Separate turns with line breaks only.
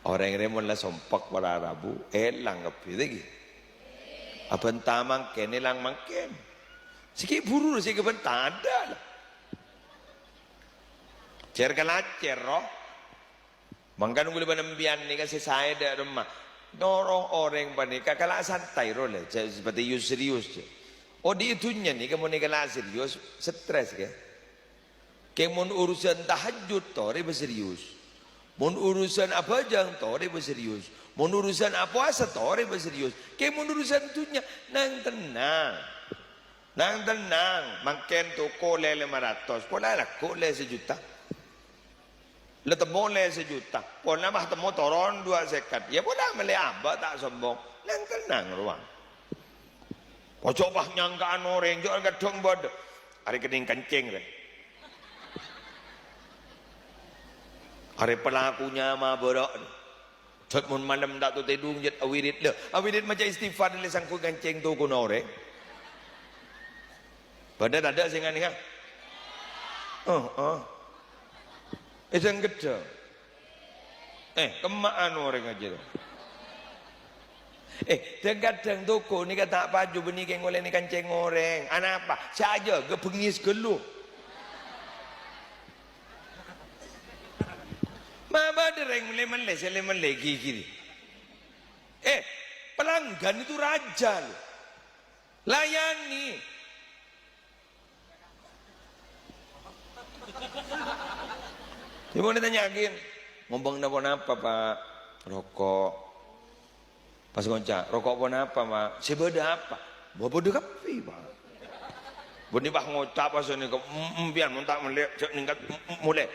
Orang remon lah sompak para Rabu, elang kepi lagi. Apa tamang ken elang mangken. Sikit buru sikit bentar ada lah. Cer kalacer roh. Mangkan gula penembian ni kasi saya dah rumah. Norong orang panika kalau santai roh lah. Seperti you serius je. Oh di itunya ni kamu ni kalau serius, stres ke? Kamu urusan tahajud tu, dia berserius. Mun urusan apa jang tore berserius. Mun urusan apa asa tore berserius. Ke mun urusan tunya nang tenang. Nang tenang. Makin tu kole 500. Pola lah kole 1 juta. Le temole 1 juta. Pola mah temo toron 2 sekat. Ya pola mele aba tak sombong. Nang tenang ruang. Pocok bah nyangkaan orang jok gadong bod. Hari kening kencing re. Hari pelakunya mah borok. Jod mun malam tak tu tidung jet awirit le. Awirit macam istighfar le sangku ganceng tu kuno re. Pada ada singan ni ha. Itu yang gede. Kemaan orang aja tu. Terkadang toko ni kata baju benih keng oleh ni kancing orang. Anak apa? Saja ke pengis geluh. Mama dereng melek selemelek gigi. Pelanggan itu raja loh. Layani. Dia mau ditanyakin, ngomong apa Pak? Rokok. Pas ngoncak, rokok pun apa Pak? Sebeda apa? Bawa kapi Pak. Buni bah ngocap pas ni ke biar mentak melek cek ningkat mulai.